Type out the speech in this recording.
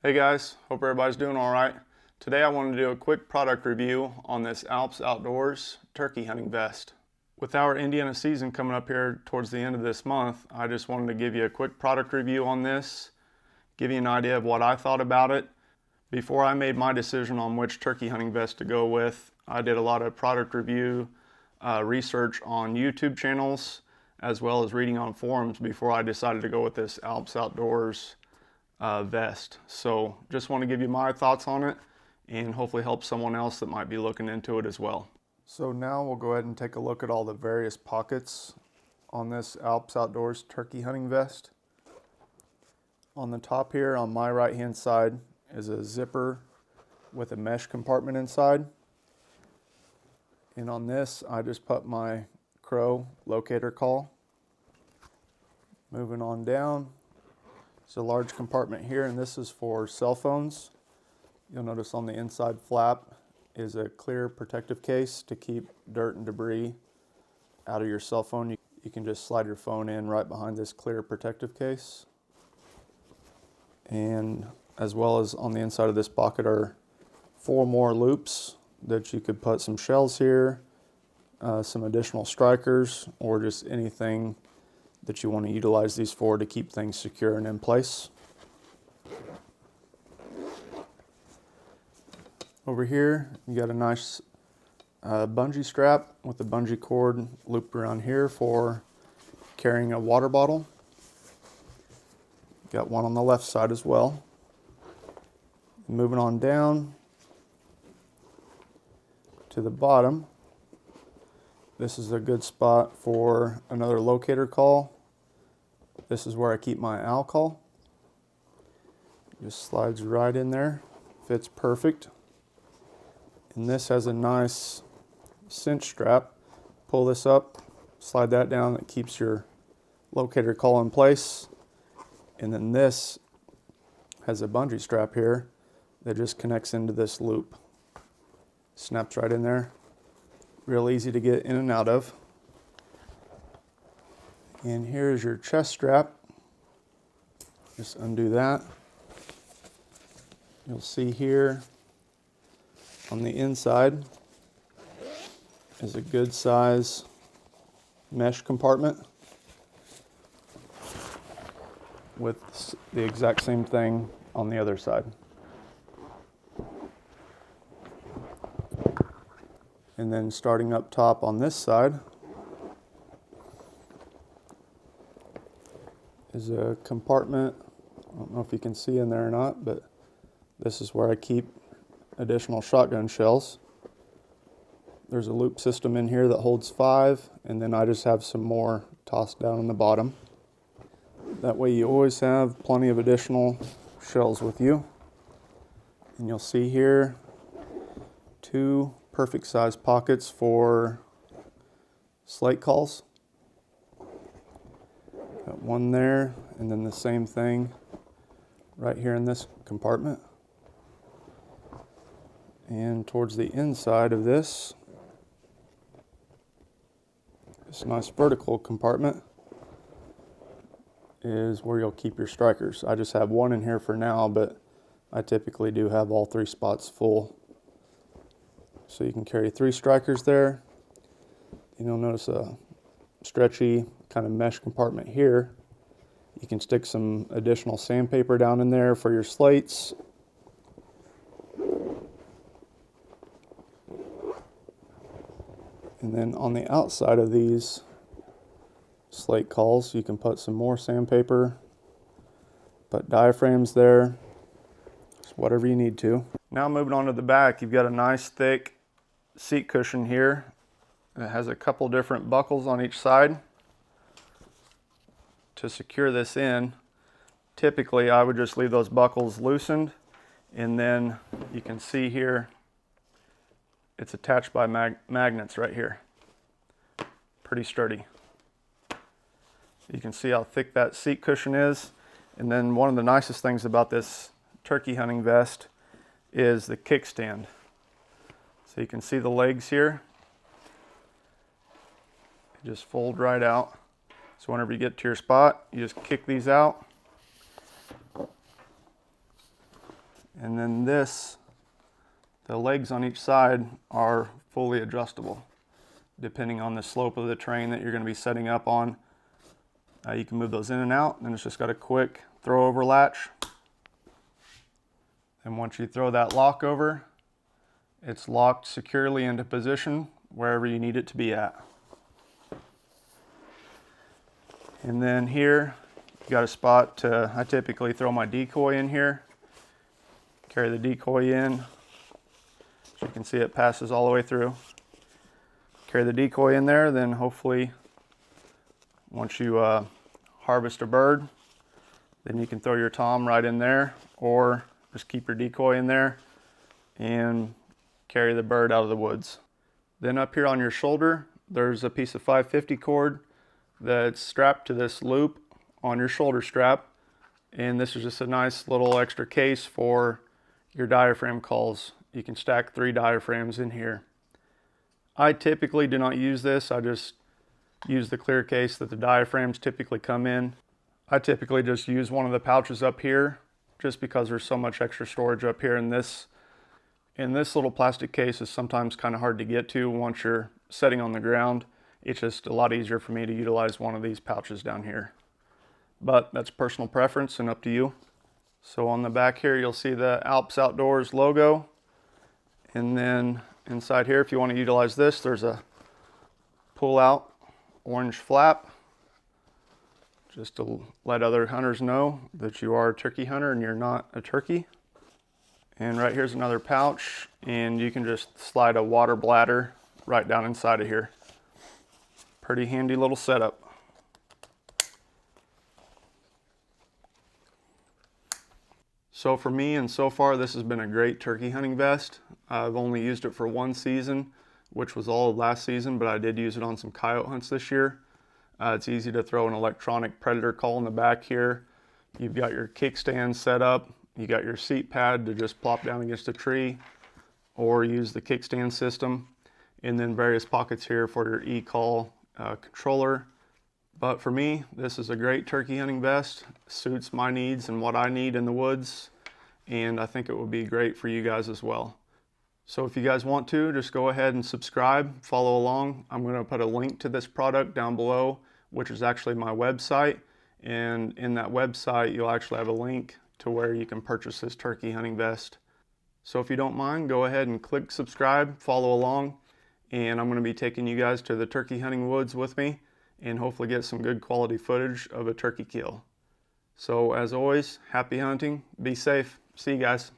Hey guys, hope everybody's doing all right. Today I wanted to do a quick product review on this Alps Outdoorz turkey hunting vest. With our Indiana season coming up here towards the end of this month, I just wanted to give you a quick product review on this, give you an idea of what I thought about it. Before I made my decision on which turkey hunting vest to go with, I did a lot of product review research on YouTube channels, as well as reading on forums before I decided to go with this Alps Outdoorz vest. So just want to give you my thoughts on it and hopefully help someone else that might be looking into it as well. So now we'll go ahead and take a look at all the various pockets on this Alps Outdoorz turkey hunting vest. On the top here on my right hand side is a zipper with a mesh compartment inside. And on this I just put my Crow locator call. Moving on down, it's a large compartment here, and this is for cell phones. You'll notice on the inside flap is a clear protective case to keep dirt and debris out of your cell phone. You can just slide your phone in right behind this clear protective case. And as well as on the inside of this pocket are 4 more loops that you could put some shells here, some additional strikers, or just anything that you want to utilize these for to keep things secure and in place. Over here, you got a nice bungee strap with a bungee cord looped around here for carrying a water bottle. Got one on the left side as well. Moving on down to the bottom, this is a good spot for another locator call. This is where I keep my owl call. Just slides right in there, fits perfect. And this has a nice cinch strap. Pull this up, slide that down, that keeps your locator call in place. And then this has a bungee strap here that just connects into this loop. Snaps right in there. Real easy to get in and out of. And here's your chest strap. Just undo that. You'll see here on the inside is a good size mesh compartment with the exact same thing on the other side. And then starting up top on this side is a compartment. I don't know if you can see in there or not, but this is where I keep additional shotgun shells. There's a loop system in here that holds 5, and then I just have some more tossed down on the bottom. That way you always have plenty of additional shells with you. And you'll see here 2 perfect size pockets for slate calls. Got one there, and then the same thing right here in this compartment. And towards the inside of this nice vertical compartment is where you'll keep your strikers. I just have one in here for now, but I typically do have all 3 spots full. So you can carry 3 strikers there. And you'll notice a stretchy kind of mesh compartment here. You can stick some additional sandpaper down in there for your slates. And then on the outside of these slate calls, you can put some more sandpaper, put diaphragms there, just whatever you need to. Now moving on to the back, you've got a nice thick seat cushion here. It has a couple different buckles on each side to secure this in. Typically I would just leave those buckles loosened, and then you can see here it's attached by magnets right here. Pretty sturdy. You can see how thick that seat cushion is. And then one of the nicest things about this turkey hunting vest is the kickstand. So you can see the legs here. They just fold right out. So whenever you get to your spot, you just kick these out. And then the legs on each side are fully adjustable. Depending on the slope of the terrain that you're going to be setting up on, you can move those in and out, and it's just got a quick throw over latch. And once you throw that lock over, it's locked securely into position wherever you need it to be at. And then here, you got a spot to, I typically throw my decoy in here, carry the decoy in. As you can see, it passes all the way through. Carry the decoy in there, then hopefully once you harvest a bird, then you can throw your tom right in there, or just keep your decoy in there and carry the bird out of the woods. Then up here on your shoulder, there's a piece of 550 cord that's strapped to this loop on your shoulder strap, and this is just a nice little extra case for your diaphragm calls. You can stack 3 diaphragms in here. I typically do not use this. I just use the clear case that the diaphragms typically come in. I typically just use one of the pouches up here just because there's so much extra storage up here, and this little plastic case is sometimes kind of hard to get to once you're setting on the ground. It's just a lot easier for me to utilize one of these pouches down here. But that's personal preference and up to you. So on the back here, you'll see the Alps Outdoorz logo. And then inside here, if you want to utilize this, there's a pull out orange flap, just to let other hunters know that you are a turkey hunter and you're not a turkey. And right here's another pouch, and you can just slide a water bladder right down inside of here. Pretty handy little setup. So for me, and so far, this has been a great turkey hunting vest. I've only used it for one season, which was all of last season, but I did use it on some coyote hunts this year. It's easy to throw an electronic predator call in the back here. You've got your kickstand set up. You got your seat pad to just plop down against a tree or use the kickstand system. And then various pockets here for your e-call controller. But for me, this is a great turkey hunting vest. Suits my needs and what I need in the woods. And I think it would be great for you guys as well. So if you guys want to, just go ahead and subscribe, follow along. I'm going to put a link to this product down below, which is actually my website. And in that website, you'll actually have a link to where you can purchase this turkey hunting vest. So if you don't mind, go ahead and click subscribe, follow along, and I'm going to be taking you guys to the turkey hunting woods with me and hopefully get some good quality footage of a turkey kill. So as always, happy hunting, be safe, see you guys.